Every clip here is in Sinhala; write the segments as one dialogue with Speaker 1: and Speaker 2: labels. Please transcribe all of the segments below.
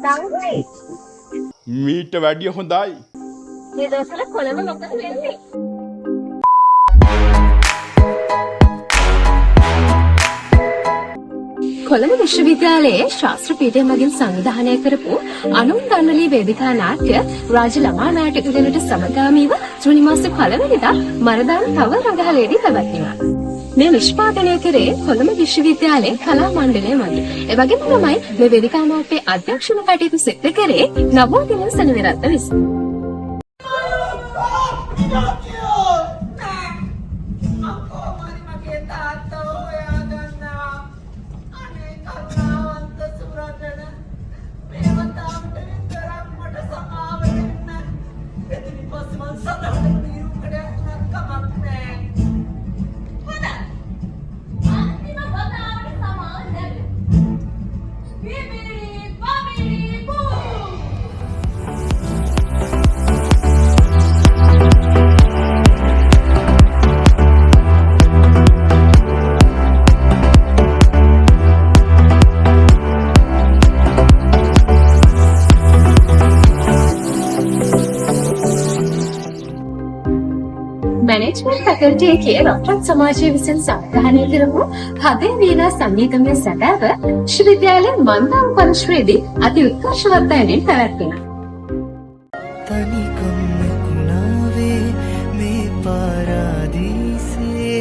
Speaker 1: දඟුයි.
Speaker 2: මීට වැඩිය හොඳයි.
Speaker 1: මේ දවස්වල කොළඹ මොකද වෙන්නේ? කොළඹ විශ්වවිද්‍යාලයේ ශාස්ත්‍ර පීඨය මගින් සංවිධානය කරපු අනුන් දන්නලී වේදිකා නාට්‍ය රාජ ළමා නාට්‍ය උළෙලට සමගාමීව ජූනි මාසේ 1 වෙනිදා මරදාන තව රඟහලේදී පැවැත්විලා. මේ නිෂ්පාදනය කරේ කොළඹ විශ්වවිද්‍යාලයේ කලා මණ්ඩලය මගින්. ඒ වගේම තමයි මේ වේදිකා නාට්‍යයේ අධ්‍යක්ෂණ කටයුතු සිදු කරේ නවෝදින සෙනවිරත්න විසින්. මැනේජ්මන්ට් ෆැකල්ටි එකේ රොක්ටන් සමාජය විසින් සංවිධානය කරපු හදේ වීණා සංගීතමය සැබෑව විශ්වවිද්‍යාලයේ මන්දාම් පරිශ්‍රයේදී අති උත්කර්ෂවත් ඇඳින් පැවැත්විණා.
Speaker 3: තනිකම් කුණාවේ මේ පාරාදීසේ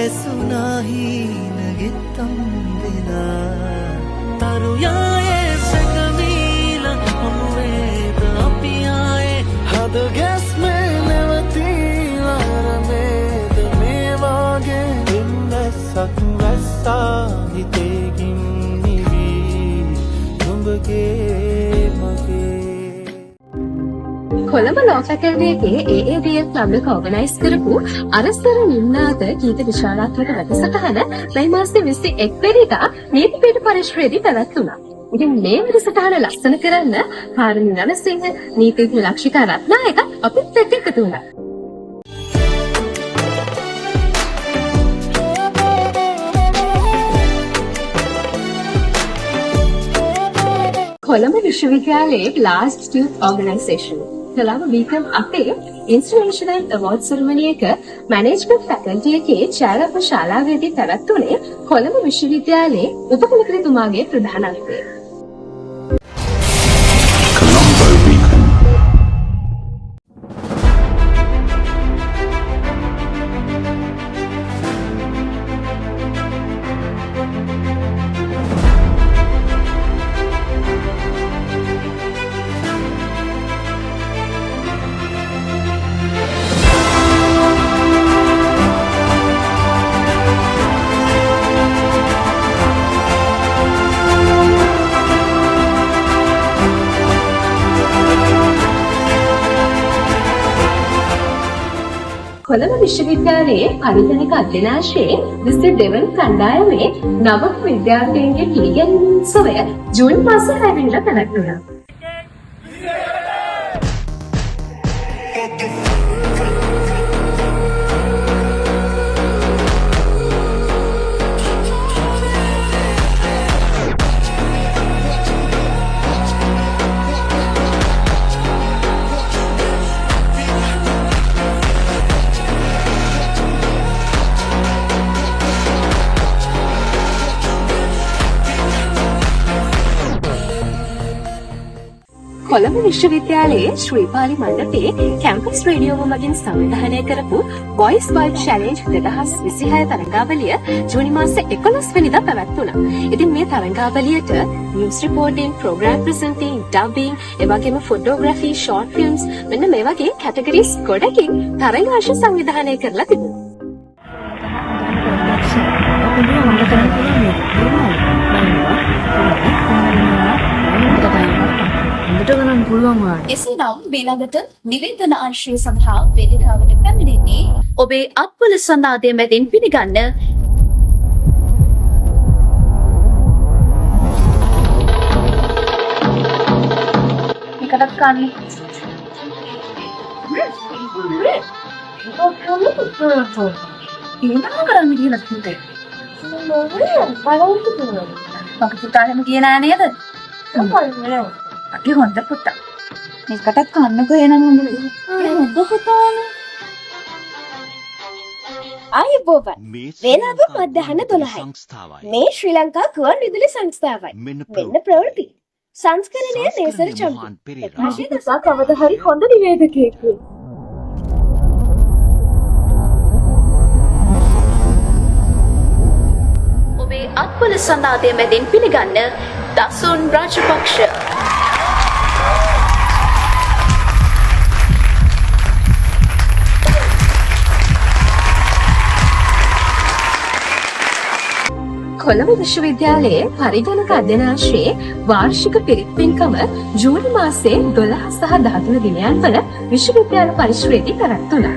Speaker 3: ඇසුනාහි නගෙත්තම් වෙලා තරුයායේ සැඟවීල ඔනුවේද අපි ආයේ හද ගැස්මේ සක්වැස්සා හිතේකින් නිවී නුඹගේ මගේ.
Speaker 1: කොළඹ ලෝ ෆැකල්ටි එකේ AABF ක්ලබ් එක ඕගනයිස් කරපු අරස්තර නිම්නාද ගීත විශාලාත්මක වැඩසටහන මේ මාසේ 21 වෙනිදා නීතිපීඨ පරිශ්‍රයේදී පැවැත්වුණා. ඉතින් මේ වැඩසටහන ලස්සන කරන්න පාරණි රණසිංහ, නීතිඥ ලක්ෂිතා රත්නායක අපිත් එක්ක එකතු වුණා. කොළඹ විශ්වවිද්‍යාලයේ ලාස්ට් යූත් ඕගනයිසේෂන් කොළඹ බීකම් අපේ ඉන්ස්ටිටියුෂනල් අවෝඩ් සෙරමනි එක මැනේජ්මන්ට් ෆැකල්ටි එකේ චාලක ශාලාවේදී පැවැත්වුණේ කොළඹ විශ්වවිද්‍යාලයේ උපකුලපතිතුමාගේ ප්‍රධානත්වයෙන්. කොළඹ විශ්වවිද්‍යාලයේ පරිගණක අධ්‍යනාංශයේ 22 වන කණ්ඩායමේ නවක විද්‍යාර්ථීන්ගේ පිළිගැනීම් උත්සවය ජූනි මාසයේ 6 වෙනිදා පැවැත්වුණා. කොළඹ විශ්වවිද්‍යාලයේ ශ්‍රීපාලි මණ්ඩපයේ කැම්පස් රේඩියෝව මගින් සංවිධානය කරපු වොයිස් වයිබ් චැලෙන්ජ් 2026 තරඟාවලිය ජූනි මාසේ 11 වෙනිදා පැවැත්වුණා. ඉතින් මේ තරඟාවලියට නිවුස් රිපෝටින්, ප්‍රෝග්‍රෑම් ප්‍රසන්ටිං, ඩබින්, එවැගේම ෆොටෝග්‍රැෆි, ෂෝට් ෆිල්ම්ස් මෙන්න මේ වගේ කැටගරිස් ගොඩකින් තරඟාංශ සංවිධානය කරලා තිබුණා.
Speaker 4: එසේනම් ඊළඟට නිවේදන අංශය සඳහා වේදිකාවට පැමිණෙන්නේ ඔබේ අත්වල සන්නාදය මැදින් පිළිගන්න එකටත් කන්නේ ඉන්නම කරන්නේ කියලා කිව්වේ. මම පුතාලම කියනා නේද?
Speaker 5: අපි හොඳ පුතා. මේකටත් කන්නකෝ එනම හොඳ පුතානේ.
Speaker 6: ආයුබෝවන් වේලාව මධ්‍යහන 12යි. මේ ශ්‍රී ලංකා ගුවන් විදුලි සංස්ථාවයි. මෙන්න ප්‍රවෘත්ති. සංස්කරණය නේසර චම්පි. ප්‍රකාශය දසා කවදා හරි හොඳ නිවේදකයෙකු.
Speaker 4: ඔබේ අත්වල සන්නාදය මැදින් පිළිගන්න දසුන් රාජපක්ෂ.
Speaker 1: කොළඹ විශ්වවිද්‍යාලයේ පරිගණක අධ්‍යනාංශයේ වාර්ෂික පිරිත් පින්කම ජූනි මාසයේ 12 සහ 13 දිනයන්වල විශ්වවිද්‍යාල පරිශ්‍රයේදී පැවැත්වුණා.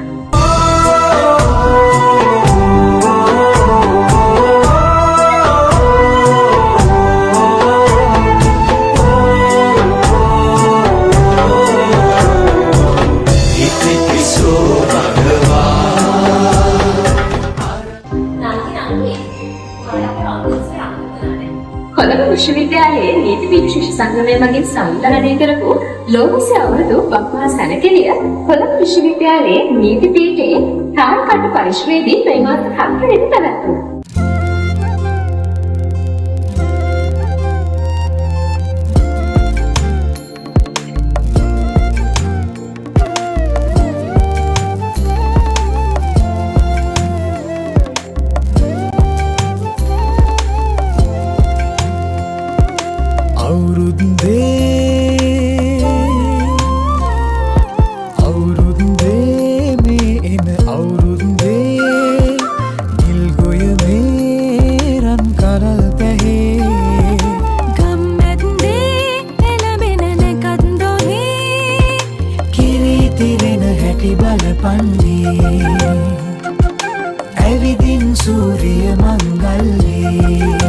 Speaker 1: කොළඹ විශ්වවිද්‍යාලයේ නීති විශේෂ සංගමය මගින් සංවිධානය කරපු ලෝකසේ අවුරුදු බක්මහා සැනකෙළිය කොළඹ විශ්වවිද්‍යාලයේ නීති පීඨයේ තාරකට්ට පරිශ්‍රයේදී මේ මාස 7 වෙනිදා පැවැත්වුණා.
Speaker 3: ඇවිදින් සූරිය මංගල්ලේ